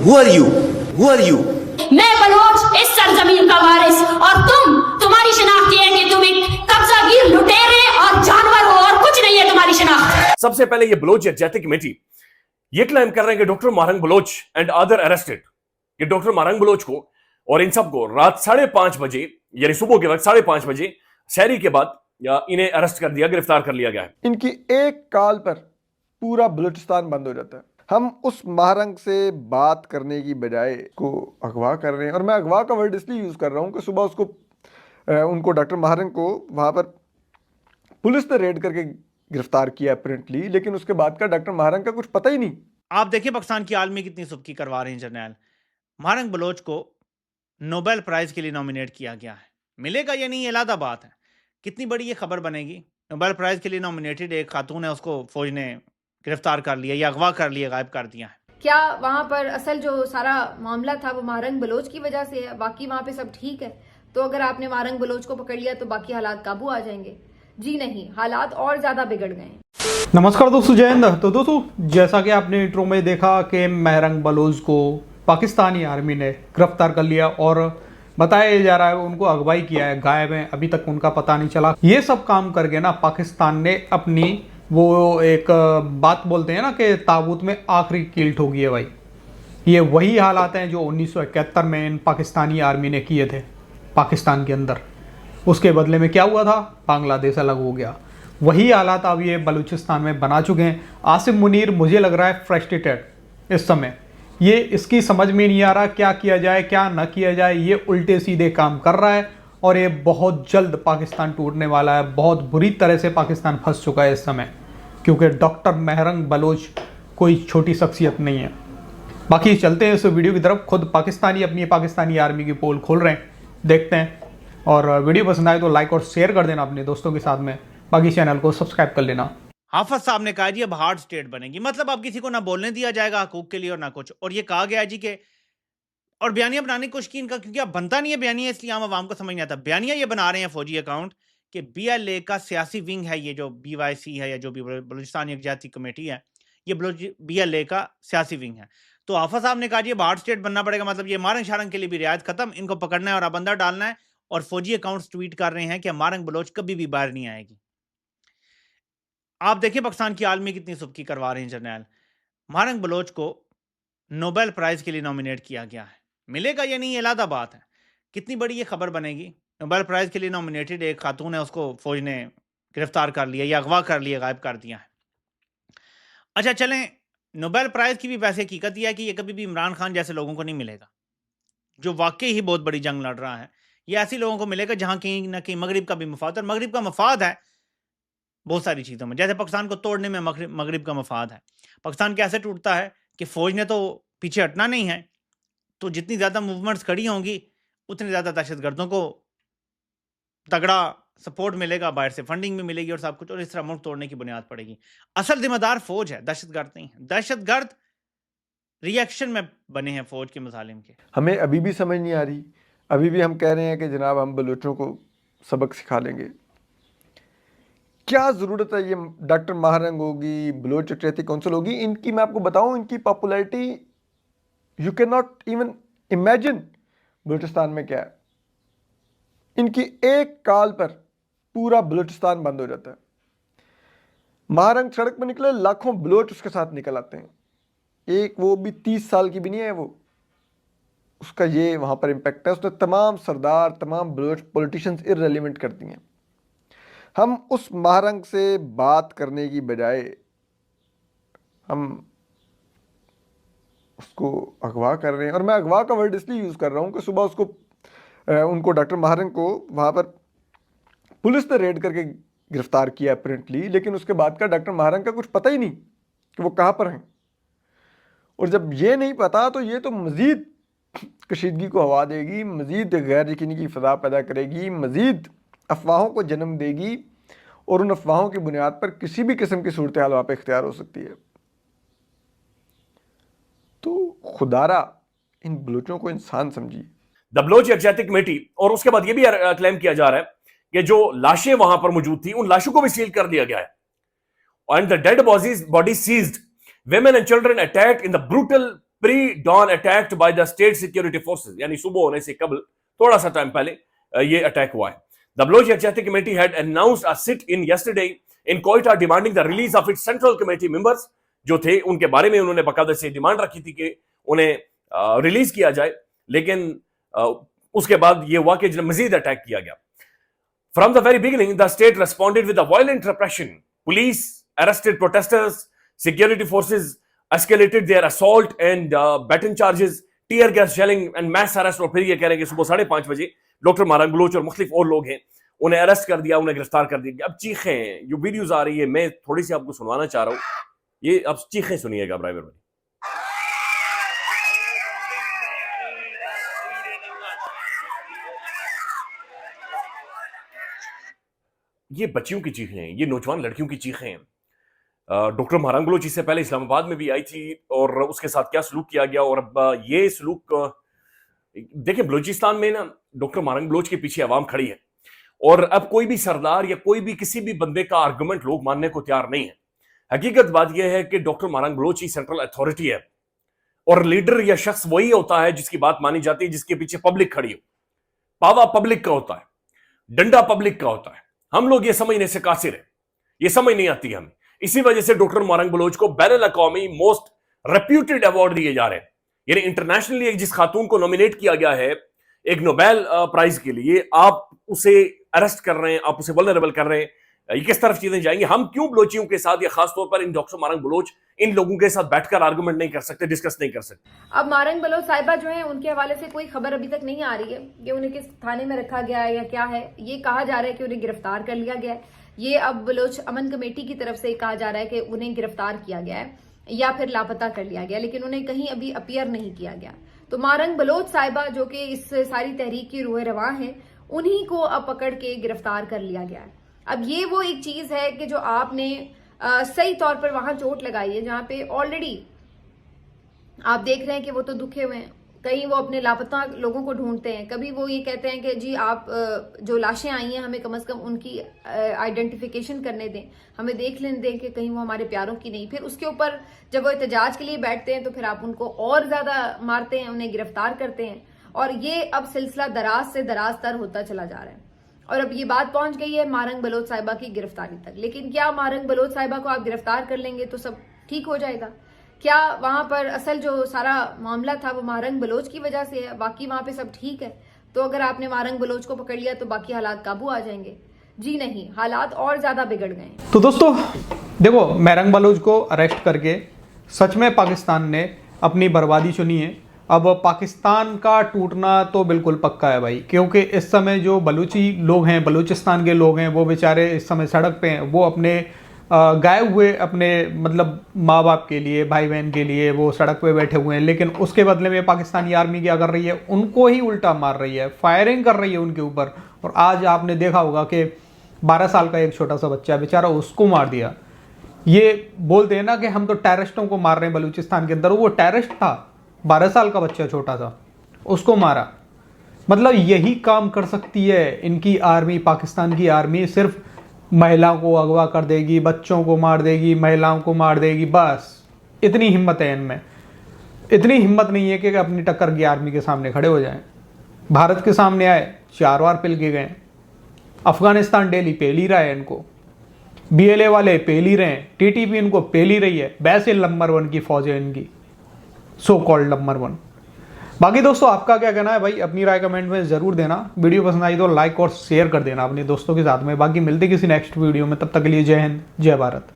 Who are you? Who are you? मैं Bloch, इस सरजमीन का वारिस, और तुम्हारी शनाख्त ये है कि तुम एक कब्जागीर, लुटेरे और जानवर हो, और कुछ नहीं है तुम्हारी शनाख्त। सबसे पहले ये बलोच यकजहती कमेटी ये क्लेम कर रहे हैं कि doctor Mahrang Baloch and other arrested, ये डॉक्टर मारंग बलोच को और इन सबको रात 5:30 बजे यानी सुबह के वक्त 5:30 बजे शहरी के बाद इन्हें अरेस्ट कर दिया, गिरफ्तार कर लिया गया है। इनकी एक कॉल पर पूरा बलूचिस्तान बंद हो जाता है। हम उस महारंग से बात करने की बजाय को अगवा कर रहे हैं, और मैं अगवा का वर्ड इसलिए यूज़ कर रहा हूँ कि सुबह उनको डॉक्टर महारंग को वहाँ पर पुलिस ने रेड करके गिरफ्तार किया अपेरेंटली, लेकिन उसके बाद का डॉक्टर महारंग का कुछ पता ही नहीं। आप देखिए पाकिस्तान की आलमी कितनी सुबकी करवा रहे हैं। जर्नैल मारंग बलोच को नोबेल प्राइज़ के लिए नॉमिनेट किया गया है, मिलेगा या नहीं ये अलग बात है। कितनी बड़ी ये खबर बनेगी। नोबेल प्राइज़ के लिए नॉमिनेटेड एक खातून है, उसको फौज ने गिरफ्तार कर लिया या अगवा कर लिया, गायब कर दिया है। क्या वहाँ पर असल जो सारा मामला था वो मारंग बलोच की वजह से है? बाकी वहाँ पे सब ठीक है, तो अगर आपने मारंग बलोच को पकड़ लिया तो बाकी हालात काबू आ जाएंगे? जी नहीं, हालात और ज्यादा बिगड़ गए हैं। नमस्कार दोस्तों, जय हिंद। तो दोस्तों जैसा कि आपने इंट्रो में देखा कि मारंग बलोच को पाकिस्तानी आर्मी ने गिरफ्तार कर लिया और बताया जा रहा है उनको अगवाई किया है, गायब है, अभी तक उनका पता नहीं चला। ये सब काम करके ना पाकिस्तान ने अपनी वो एक बात बोलते हैं ना कि ताबूत में आखिरी कील ठोकी है भाई। ये वही हालात हैं जो 1971 में इन पाकिस्तानी आर्मी ने किए थे पाकिस्तान के अंदर। उसके बदले में क्या हुआ था? बांग्लादेश अलग हो गया। वही हालात अब ये बलूचिस्तान में बना चुके हैं। आसिफ मुनीर मुझे लग रहा है फ्रस्ट्रेटेड इस समय। ये इसकी समझ में नहीं आ रहा क्या किया जाए क्या ना किया जाए। ये उल्टे सीधे काम कर रहा है और ये बहुत जल्द पाकिस्तान टूटने वाला है। बहुत बुरी तरह से पाकिस्तान फंस चुका है इस समय, क्योंकि डॉक्टर मारंग बलोच कोई छोटी शख्सियत नहीं है। बाकी चलते हैं इस वीडियो की तरफ। खुद पाकिस्तानी आर्मी की पोल खोल रहे हैं, देखते हैं। और वीडियो पसंद आए तो लाइक और शेयर कर देना अपने दोस्तों के साथ में। बाकी चैनल को सब्सक्राइब कर लेना। हाफिज साहब ने कहा जी अब हार्ड स्टेट बनेगी, मतलब अब किसी को ना बोलने दिया जाएगा हकूक के लिए और ना कुछ। और ये कहा गया जी के और बयानिया बनाने की कोशिश की इनका, क्योंकि अब बनता नहीं है बयानिया, इसलिए आम आवाम को समझ नहीं आता। बयानिया ये बना रहे हैं फौजी अकाउंट कि BLA का सियासी विंग है, ये जो BYC है या जो भी बलूचिस्तान यकजहती कमेटी है, ये BLA का सियासी विंग है। तो हाफिज साहब ने कहा जी अब हार्ड स्टेट बनना पड़ेगा, मतलब ये मारंग शारंग के लिए भी रियायत खत्म, इनको पकड़ना है और अब अंदर डालना है। और फौजी अकाउंट्स ट्वीट कर रहे हैं कि मारंग बलोच कभी भी बाहर नहीं आएगी। आप देखिए पाकिस्तान की आलमी कितनी सुबकी करवा रहे हैं। जर्नैल मारंग बलोच को नोबेल प्राइज़ के लिए नॉमिनेट किया गया है, मिलेगा या नहीं ये अलग बात है। कितनी बड़ी ये खबर बनेगी। नोबेल प्राइज़ के लिए नॉमिनेटेड एक खातून है, उसको फौज ने गिरफ्तार कर लिया या अगवा कर लिया, गायब कर दिया है। अच्छा चलें, नोबेल प्राइज़ की भी वैसे हकीकत यह है कि ये कभी भी इमरान खान जैसे लोगों को नहीं मिलेगा, जो वाकई ही बहुत बड़ी जंग लड़ रहा है। ये ऐसे लोगों को मिलेगा जहां कहीं ना कहीं मगरिब का भी मफाद, और मगरिब का मफाद है बहुत सारी चीज़ों में। जैसे पाकिस्तान को तोड़ने में मगरिब का मफाद है। पाकिस्तान कैसे टूटता है कि फ़ौज ने तो पीछे हटना नहीं है, तो जितनी ज़्यादा मूवमेंट्स खड़ी होंगी उतनी ज़्यादा दहशतगर्दों को तगड़ा सपोर्ट मिलेगा, बाहर से फंडिंग भी मिलेगी और सब कुछ, और इस तरह मुल्क तोड़ने की बुनियाद पड़ेगी। असल जिम्मेदार फ़ौज है, दहशतगर्द नहीं है। दहशतगर्द रिएक्शन में बने हैं फ़ौज के मसालिम के। हमें अभी भी समझ नहीं आ रही। अभी भी हम कह रहे हैं कि जनाब हम बलूचों को सबक सिखा लेंगे। क्या ज़रूरत है? ये डॉक्टर मारंग होगी, बलोच यकजहती काउंसिल होगी, इनकी मैं आपको बताऊं, इनकी popularity you can not even imagine Balochistan में क्या है। इनकी एक कॉल पर पूरा बलूचिस्तान बंद हो जाता है। मारंग सड़क पर निकले, लाखों बलोच उसके साथ निकल आते हैं। एक वो भी 30 साल की भी नहीं है वो, उसका ये वहाँ पर इम्पैक्ट है। उसने तमाम सरदार, तमाम बलोच पॉलिटिशियंस इररेलेवेंट कर दी हैं। हम उस मारंग से बात करने की बजाय हम उसको अगवा कर रहे हैं, और मैं अगवा का वर्ड इसलिए यूज़ कर रहा हूँ कि सुबह उनको डॉक्टर मारंग को वहाँ पर पुलिस ने रेड करके गिरफ्तार किया अपेरेंटली, लेकिन उसके बाद का डॉक्टर मारंग का कुछ पता ही नहीं कि वो कहाँ पर हैं। और जब ये नहीं पता तो ये तो मज़ीद कशीदगी को हवा देगी, मज़ीद गैर यकीनी की फ़ज़ा पैदा करेगी, मज़ीद अफवाहों को जन्म देगी, और उन अफवाहों की बुनियाद पर किसी भी किस्म की सूरत हाल वहाँ पर इख्तियार हो सकती है। तो खुदारा इन बलूचों को इंसान समझिए। द बलोच यकजहती कमेटी, और उसके बाद यह भी क्लेम किया जा रहा है कि जो लाशें वहां पर मौजूद थी उन लाशों को भी सील कर दिया गया है। And the dead bodies seized, women and children attacked in the brutal pre-dawn attacked by the state security forces, यानी सुबह होने से कबल थोड़ा सा टाइम पहले ये अटैक हुआ है. The Baloch Executive Committee had announced a sit-in yesterday in Quetta demanding the release of its central committee members. जो थे उनके बारे में उन्होंने बकायदा से डिमांड रखी थी कि उन्हें रिलीज किया जाए, लेकिन उसके बाद ये हुआ कि मजीद अटैक किया गया. From the very beginning, the state responded with a violent repression. Police arrested protesters, security forces escalated their assault and baton charges, tear gas shelling and mass arrest. और फिर ये कह रहे हैं कि सुबह 5:30 बजे डॉक्टर महरंग बलोच और मुख्तलिफ और लोग हैं, उन्हें अरेस्ट कर दिया, उन्हें गिरफ्तार कर दिया. अब चीखें, जो वीडियोज आ रही है, मैं थोड़ी सी आपको सुनवाना चाह रहा हूँ. ये अब चीखें सुनिएगा ड्राइवर भाई. ये बच्चियों की चीखें हैं, ये नौजवान लड़कियों की चीखें हैं. डॉक्टर महरंग बलोच इससे पहले इस्लामाबाद में भी आई थी और उसके साथ क्या सलूक किया गया, और अब ये सलूक देखिए. बलूचिस्तान में ना डॉक्टर महरंग बलोच के पीछे अवाम खड़ी है और अब कोई भी सरदार या कोई भी किसी भी बंदे का आर्गुमेंट लोग मानने को तैयार नहीं है. हकीकत बात यह है कि डॉक्टर महरंग बलोच ही सेंट्रल अथॉरिटी है और लीडर या शख्स वही होता है जिसकी बात मानी जाती है, जिसके पीछे पब्लिक खड़ी हो. पावा पब्लिक का होता है, डंडा पब्लिक का होता है. हम लोग ये समझने से कासिर है, ये समझ नहीं आती हमें. इसी वजह से डॉक्टर महरंग बलोच को बैनुल अक़वामी मोस्ट रेप्यूटेड अवार्ड दिए जा रहे हैं. यानी इंटरनेशनली जिस खातून को नॉमिनेट किया गया है एक नोबेल प्राइज के लिए, आप उसे अरेस्ट कर रहे हैं, आप उसे वल्नरेबल कर रहे हैं. ये किस तरफ चीजें जाएंगी? हम क्यों बलोचियों के साथ या खासतौर पर इन डॉक्टर महरंग बलोच इन लोगों के साथ बैठकर आर्गुमेंट नहीं कर सकते, डिस्कस नहीं कर सकते? अब महरंग बलोच साहिबा जो है उनके हवाले से कोई खबर अभी तक नहीं आ रही है कि उन्हें किस थाने में रखा गया है या क्या है. ये कहा जा रहा है कि उन्हें गिरफ्तार कर लिया गया है. ये अब बलोच अमन कमेटी की तरफ से कहा जा रहा है कि उन्हें गिरफ्तार किया गया है या फिर लापता कर लिया गया, लेकिन उन्हें कहीं अभी अपीयर नहीं किया गया. तो महरंग बलोच साहिबा जो कि इस सारी तहरीक की रूह रवां है, उन्हीं को अब पकड़ के गिरफ्तार कर लिया गया है. अब ये वो एक चीज है कि जो आपने सही तौर पर वहां चोट लगाई है, जहां पे ऑलरेडी आप देख रहे हैं कि वो तो दुखे हुए हैं. कहीं वो अपने लापता लोगों को ढूंढते हैं, कभी वो ये कहते हैं कि जी आप जो लाशें आई हैं हमें कम से कम उनकी आइडेंटिफिकेशन करने दें, हमें देख लेने दें कि कहीं वो हमारे प्यारों की नहीं. फिर उसके ऊपर जब वो एहतजाज के लिए बैठते हैं तो फिर आप उनको और ज्यादा मारते हैं, उन्हें गिरफ्तार करते हैं. और ये अब सिलसिला दराज से दराज तर होता चला जा रहा है और अब ये बात पहुंच गई है महरंग बलोच साहिबा की गिरफ्तारी तक. लेकिन क्या महरंग बलोच साहिबा को आप गिरफ्तार कर लेंगे तो सब ठीक हो जाएगा? क्या वहां पर असल जो सारा मामला था वो महरंग बलोच की वजह से है, बाकी वहां पे सब ठीक है? तो अगर आपने महरंग बलोच को पकड़ लिया तो बाकी हालात काबू आ जाएंगे? जी नहीं, हालात और ज्यादा बिगड़ गए. तो दोस्तों देखो, महरंग बलोच को अरेस्ट करके सच में पाकिस्तान ने अपनी बर्बादी चुनी है. अब पाकिस्तान का टूटना तो बिल्कुल पक्का है भाई, क्योंकि इस समय जो बलूची लोग हैं, बलूचिस्तान के लोग हैं, वो बेचारे इस समय सड़क पे हैं. वो अपने गायब हुए अपने मतलब माँ बाप के लिए, भाई बहन के लिए वो सड़क पे बैठे हुए हैं. लेकिन उसके बदले में पाकिस्तानी आर्मी क्या कर रही है? उनको ही उल्टा मार रही है, फायरिंग कर रही है उनके ऊपर. और आज आपने देखा होगा कि 12 साल का एक छोटा सा बच्चा बेचारा, उसको मार दिया. ये बोलते हैं ना कि हम तो टेररिस्टों को मार रहे हैं बलूचिस्तान के अंदर, वो टेररिस्ट था, 12 साल का बच्चा छोटा सा, उसको मारा. मतलब यही काम कर सकती है इनकी आर्मी. पाकिस्तान की आर्मी सिर्फ महिलाओं को अगवा कर देगी, बच्चों को मार देगी, महिलाओं को मार देगी, बस इतनी हिम्मत है इनमें. इतनी हिम्मत नहीं है कि अपनी टक्कर की आर्मी के सामने खड़े हो जाएं. भारत के सामने आए, 4 बार पिल के गए. अफगानिस्तान डेली पेल ही रहा है इनको, BLA वाले पेल ही रहे हैं, TTP इनको पेल ही रही है. वैसे नंबर 1 की फौज है इनकी, सो कॉल्ड नंबर 1. बाकी दोस्तों आपका क्या कहना है भाई? अपनी राय कमेंट में जरूर देना. वीडियो पसंद आई तो लाइक और शेयर कर देना अपने दोस्तों के साथ में. बाकी मिलते किसी नेक्स्ट वीडियो में, तब तक के लिए जय हिंद, जय भारत.